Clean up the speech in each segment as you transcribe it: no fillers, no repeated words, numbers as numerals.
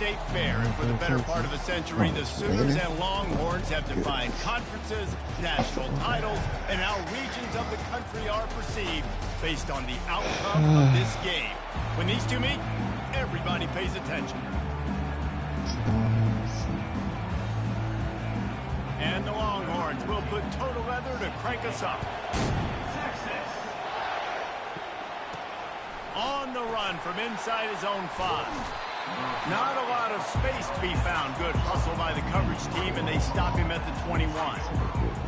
State Fair, and for the better part of a century, the Sooners and Longhorns have defined conferences, national titles, and how regions of the country are perceived based on the outcome of this game. When these two meet, everybody pays attention. And the Longhorns will put total leather to crank us up. On the run from inside his own 5. Not a lot of space to be found. Good hustle by the coverage team, and they stop him at the 21.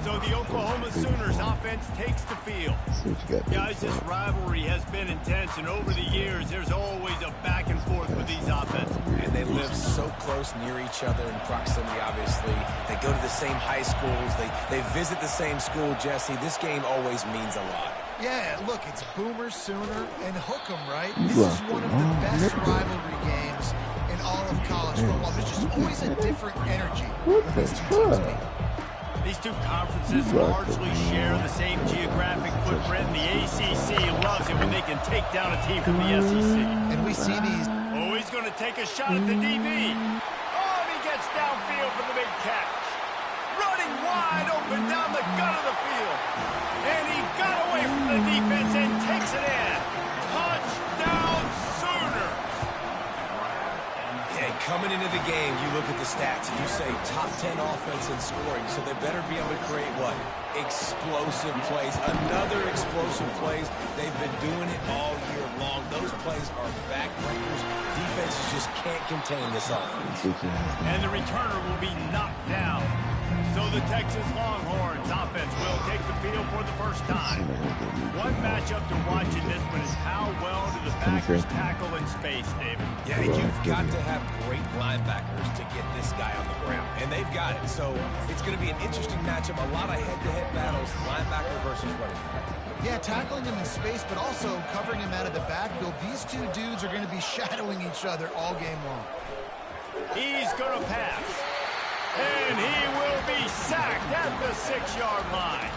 So the Oklahoma Sooners offense takes the field. Guys, this rivalry has been intense, and over the years, there's always a back and forth with these offenses. And they live so close near each other in proximity, obviously. They go to the same high schools. They visit the same school, Jesse. This game always means a lot. Yeah, look, it's Boomer, Sooner, and Hook'em, right? This is one of the best rivalry games in all of college football. There's just always a different energy when these two teams meet. These two conferences largely share the same geographic footprint, and the ACC loves it when they can take down a team from the SEC. And we see these. Oh, he's going to take a shot at the DB. Oh, and he gets downfield for the big catch. Running wide open down the gut of the field. And he got away from the defense and takes it in. Touchdown, Sooners. Yeah, coming into the game, you look at the stats and you say top 10 offense in scoring, so they better be able to create what? Explosive plays. Another explosive plays. They've been doing it all year long. Those plays are backbreakers. Defenses just can't contain this offense. And the returner will be knocked down. So the Texas Longhorns offense will take the field for the first time. One matchup to watch in this one is how well do the backers tackle in space, David? Yeah, you've got to have great linebackers to get this guy on the ground. And they've got it. So it's going to be an interesting matchup. A lot of head-to-head battles, linebacker versus running back. Yeah, tackling him in space, but also covering him out of the backfield. These two dudes are going to be shadowing each other all game long. He's going to pass. And he will be sacked at the 6-yard line.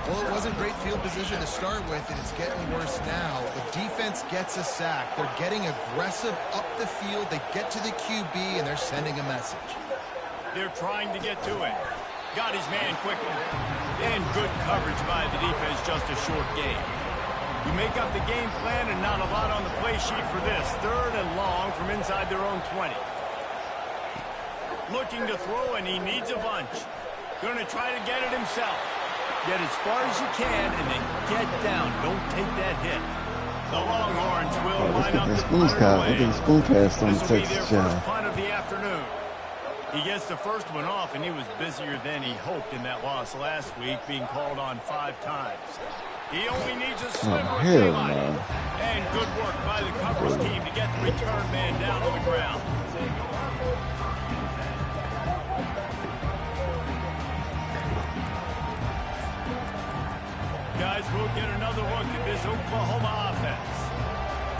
Well, it wasn't great field position to start with, and it's getting worse now. The defense gets a sack. They're getting aggressive up the field. They get to the QB, and they're sending a message. They're trying to get to it. Got his man quickly. And good coverage by the defense, just a short game. You make up the game plan and not a lot on the play sheet for this. 3rd and long from inside their own 20. Looking to throw, and he needs a bunch. Going to try to get it himself. Get as far as you can, and then get down. Don't take that hit. The Longhorns will line up to punt away. This will be their first punt of the afternoon. He gets the first one off, and he was busier than he hoped in that loss last week, being called on 5 times. He only needs a sliver of daylight. And good work by the coverage team to get the return man down on the ground. Guys, we'll get another look at this Oklahoma offense.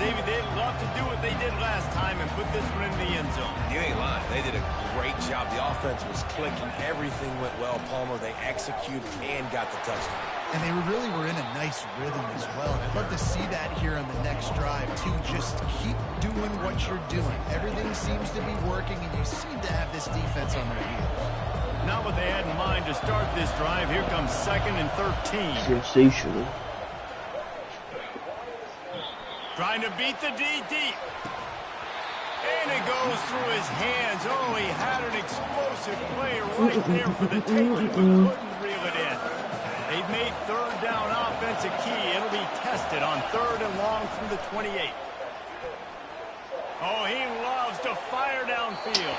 David, they'd love to do what they did last time and put this one in the end zone. You ain't lying. They did a great job. The offense was clicking. Everything went well. Palmer, they executed and got the touchdown. And they really were in a nice rhythm as well. And I'd love to see that here on the next drive, too. Just keep doing what you're doing. Everything seems to be working, and you seem to have this defense on their heels. Not what they had in mind to start this drive. Here comes 2nd and 13. Sensational. Trying to beat the D deep. And it goes through his hands. Oh, he had an explosive play right there for the taking, but couldn't reel it in. They've made 3rd down offense a key. It'll be tested on 3rd and long from the 28. Oh, he loves to fire downfield.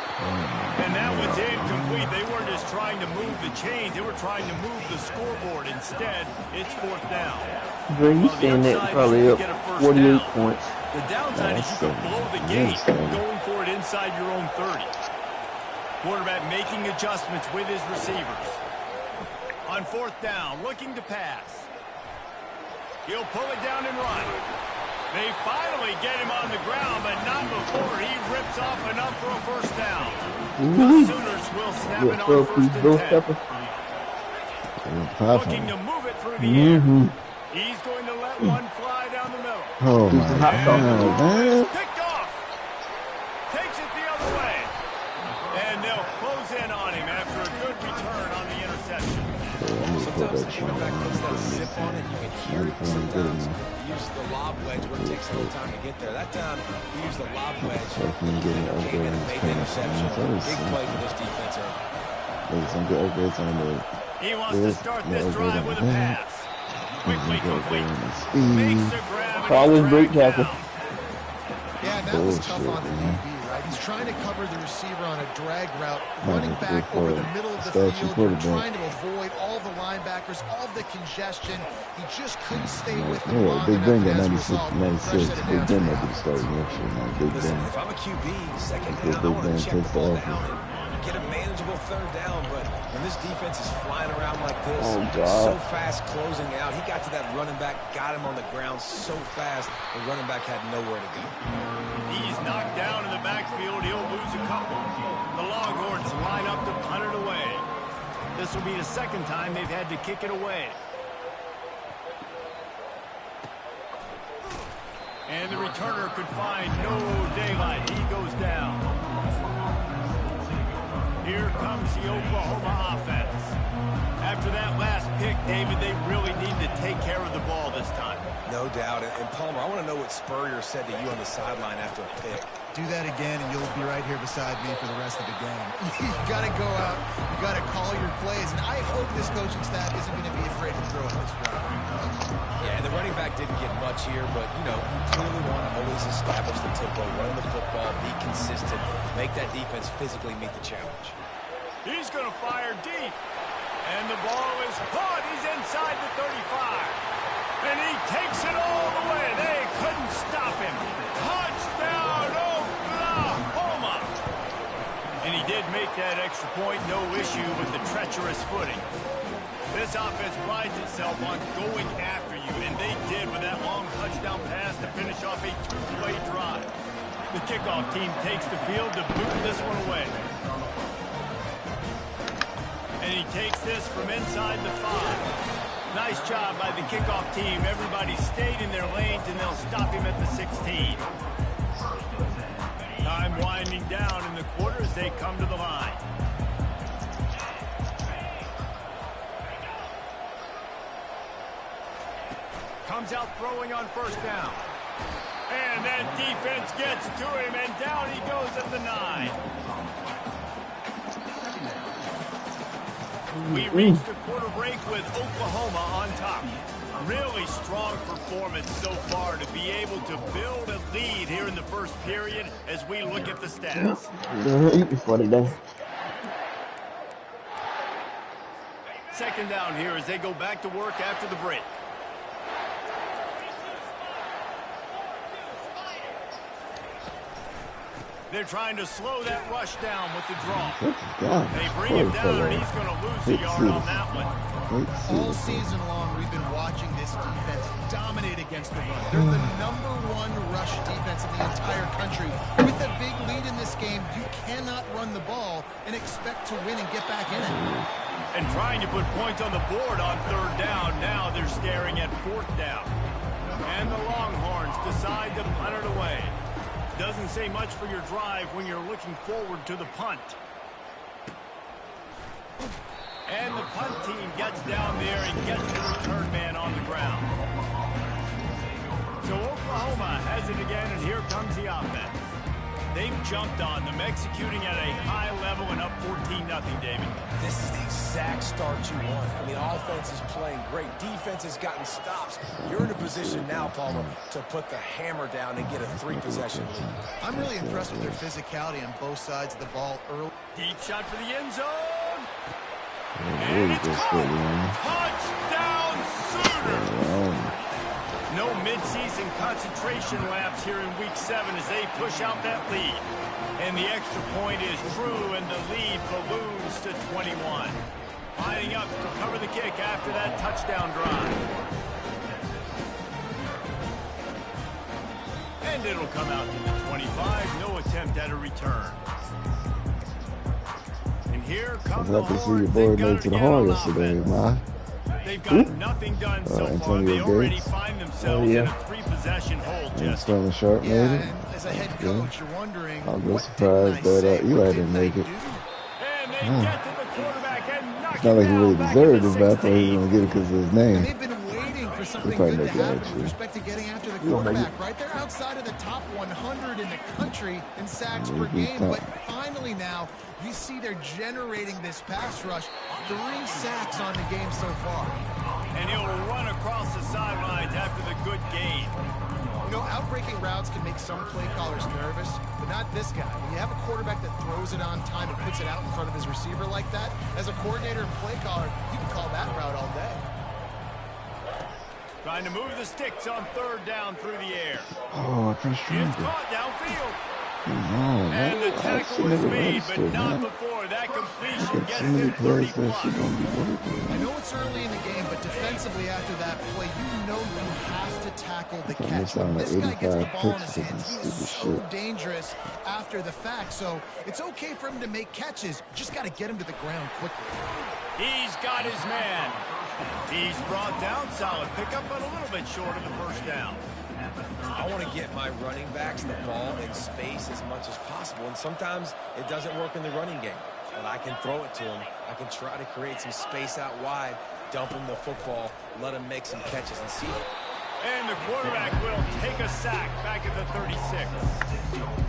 And that one's incomplete. They weren't just trying to move the chains. They were trying to move the scoreboard. Instead, it's 4th down. Bro, you stand there probably up 48 points. The downside is you can blow the gate going for it inside your own 30. Quarterback making adjustments with his receivers. On 4th down, looking to pass. He'll pull it down and run. They finally get him on the ground, but not before he rips off enough for a 1st down. The Sooners will snap it on 1st and 10. Looking to move it through the air. He's going to let one fly down the middle. Oh, my God, man. Picked off. Takes it the other And they'll close in on him after a good return on the interception. Sometimes the quarterback puts that zip on it. You can hear it. Sometimes he uses the lob wedge where it takes a little time to get there. That time he used the lob wedge. Came in and made the interception. Big play for this defense. He wants to start this drive with a pass. Quickly complete. Makes the grab. Collins break tackle. Yeah, that was tough on the DB, right? He's trying to cover the receiver on a drag route, running back over the middle of the field, trying to avoid all the linebackers, all the congestion. He just couldn't stay with them long enough. As a result, Big Ben might be starting next year. Listen, if I'm a QB, second down, I want to check the ball down and get a manageable third down. But when this defense is flying around like this, so fast closing out, he got to that running back, got him on the ground so fast, the running back had nowhere to go. He's knocked down in the backfield. He'll lose a couple. The Longhorns line up to punt it away. This will be the second time they've had to kick it away. And the returner could find no daylight. He goes down. Here comes the Oklahoma offense. After that last pick, David, they really need to take care of the ball this time. No doubt. And Palmer, I want to know what Spurrier said to you on the sideline after a pick. Do that again, and you'll be right here beside me for the rest of the game. You got to go out. You got to call your plays. And I hope this coaching staff isn't going to be afraid to throw it this way. Yeah, the running back didn't get much here, but, you know, you clearly want to always establish the tempo, run the football, be consistent, make that defense physically meet the challenge. He's going to fire deep. And the ball is caught. He's inside the 35. And he takes it all the way. They couldn't stop him. Touchdown, Oklahoma. And he did make that extra point. No issue with the treacherous footing. This offense prides itself on going after you, and they did with that long touchdown pass to finish off a two-play drive. The kickoff team takes the field to boot this one away. And he takes this from inside the 5. Nice job by the kickoff team. Everybody stayed in their lanes, and they'll stop him at the 16. Time winding down in the quarter as they come to the line. Comes out throwing on first down. And that defense gets to him, and down he goes at the 9. We reached the quarter break with Oklahoma on top. Really strong performance so far to be able to build a lead here in the first period as we look at the stats. Second down here as they go back to work after the break. They're trying to slow that rush down with the draw. They bring him down, and he's going to lose a yard on that one. All season long, we've been watching this defense dominate against the run. They're the #1 rush defense in the entire country. With a big lead in this game, you cannot run the ball and expect to win and get back in it. And trying to put points on the board on third down. Now they're staring at fourth down. And the Longhorns decide to punt it away. Doesn't say much for your drive when you're looking forward to the punt. And the punt team gets down there and gets the return man on the ground. So Oklahoma has it again, and here comes the offense. They've jumped on them, executing at a high level and up 14-0, David. This is the exact start you want. I mean, offense is playing great. Defense has gotten stops. You're in a position now, Palmer, to put the hammer down and get a 3-possession lead. I'm really impressed with their physicality on both sides of the ball early. Deep shot for the end zone. And it's caught. Touchdown, Sooner. No mid-season concentration laps here in Week 7 as they push out that lead. And the extra point is true, and the lead balloons to 21. Lining up to cover the kick after that touchdown drive. And it'll come out to the 25. No attempt at a return. And here comes the Horns. They've got it again yesterday, They've got nothing done so far. They already find themselves in a 3-possession hold, Justin. Yeah, and as a head coach, you're wondering I'm just surprised that Eli didn't make it. they get to the quarterback and knock It's not him like he really down back deserved into it, but I thought he was 16. going to get it because of his And name. they've been waiting for something probably good to make it, happen with actually. respect to getting after the You gonna make quarterback, right? They're outside of the top 100 in the country in sacks per Maybe game, top. but finally now you see they're generating this pass rush. 3 sacks on the game so far. And he'll run across the sidelines after the good gain. You know, outbreaking routes can make some play callers nervous, but not this guy. When you have a quarterback that throws it on time and puts it out in front of his receiver like that, as a coordinator and play caller, you can call that route all day. Trying to move the sticks on 3rd down through the air. Oh, I pressed It's triangle. caught downfield. Man, And the tackle was made, but not man. before. That completion gets So many him 30 plays that shit plus. don't be working. I know it's early in the game, but defensively after that play, you know you have to tackle the catch. miss out on When like this guy gets the 85 ball in picks his because hands, of he this is stupid so shit. dangerous after the fact. So it's okay for him to make catches. Just got to get him to the ground quickly. He's got his man. He's brought down. Solid pickup, but a little bit short of the 1st down. I want to get my running backs the ball in space as much as possible, and sometimes it doesn't work in the running game. But I can throw it to him. I can try to create some space out wide, dump him the football, let him make some catches and see it. And the quarterback will take a sack back at the 36.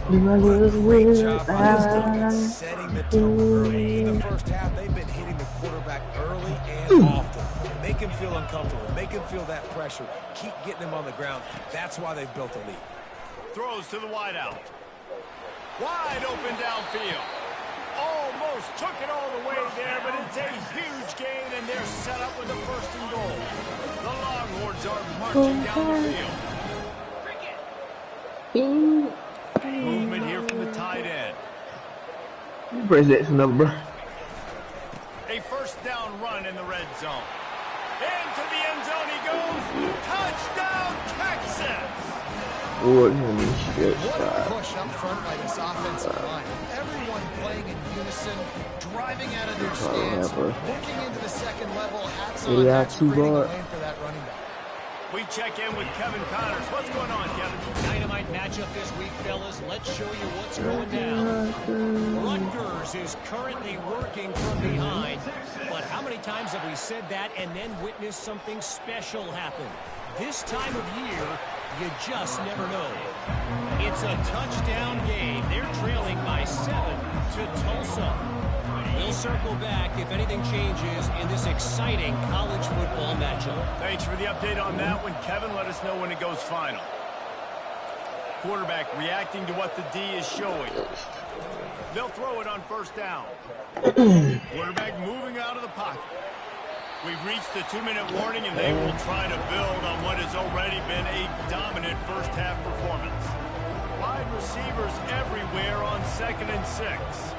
Great job by this defense setting the tone early. In the 1st half, they've been hitting the quarterback early and often. Make him feel uncomfortable. Make him feel that pressure. Keep getting him on the ground. That's why they've built a lead. Throws to the wideout. Wide open downfield. Almost took it all the way there, but it's a huge gain, and they're set up with a 1st and goal. The Longhorns are marching down the field. Movement here from the tight end. Press that number. A 1st down run in the red zone. Into the end zone he goes. Touchdown, Texas! Boy, this shit What a side. push up front by this offensive line. Everyone playing in unison, driving out of their stance, looking into the 2nd level. Hats on, that's creating a lane for that running back. We check in with Kevin Connors. What's going on, Kevin? Dynamite matchup this week, fellas. Let's show you what's going down. Rutgers is currently working from behind. But how many times have we said that and then witnessed something special happen? This time of year, you just never know. It's a touchdown game. They're trailing by 7 to Tulsa. We'll circle back if anything changes in this exciting college football matchup. Thanks for the update on that one, Kevin. Let us know when it goes final. Quarterback reacting to what the D is showing. They'll throw it on 1st down. Quarterback moving out of the pocket. We've reached the 2-minute warning, and they will try to build on what has already been a dominant 1st half performance. Wide receivers everywhere on 2nd and 6.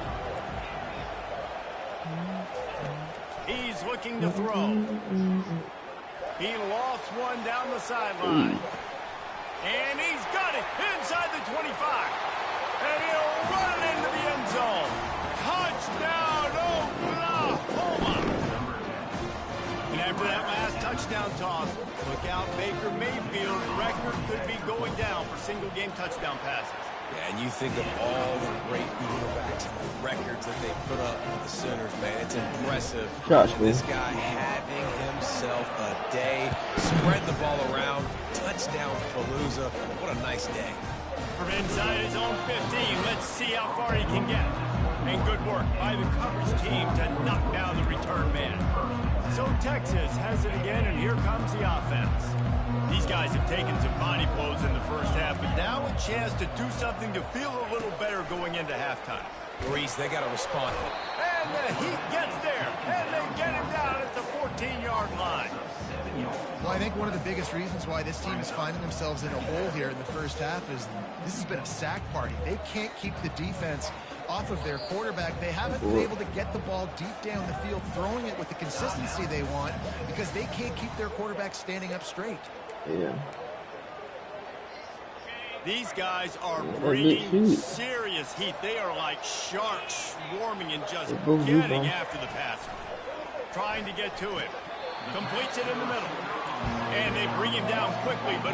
He's looking to throw. He lost one down the sideline. And he's got it inside the 25. And he'll run it into the end zone. Touchdown, Oklahoma. And after that last touchdown toss, look out, Baker Mayfield's record could be going down for single-game touchdown passes. Yeah, and you think of all the great quarterbacks and the records that they put up with the Sooners, man. It's impressive. Josh, And this guy having himself a day. Spread the ball around. Touchdown Palooza. What a nice day. From inside his own 15, let's see how far he can get. And good work by the coverage team to knock down the return man. So Texas has it again, and here comes the offense. These guys have taken some body blows in the 1st half, but now a chance to do something to feel a little better going into halftime. Reese, they got to respond. And the Heat gets there, and they get him down at the 14-yard line. Well, I think one of the biggest reasons why this team is finding themselves in a hole here in the 1st half is this has been a sack party. They can't keep the defense off of their quarterback. They haven't been able to get the ball deep down the field, throwing it with the consistency they want because they can't keep their quarterback standing up straight. Yeah. These guys are bringing serious heat. They are like sharks swarming and just getting after the passer. Trying to get to him. Completes it in the middle. And they bring him down quickly, but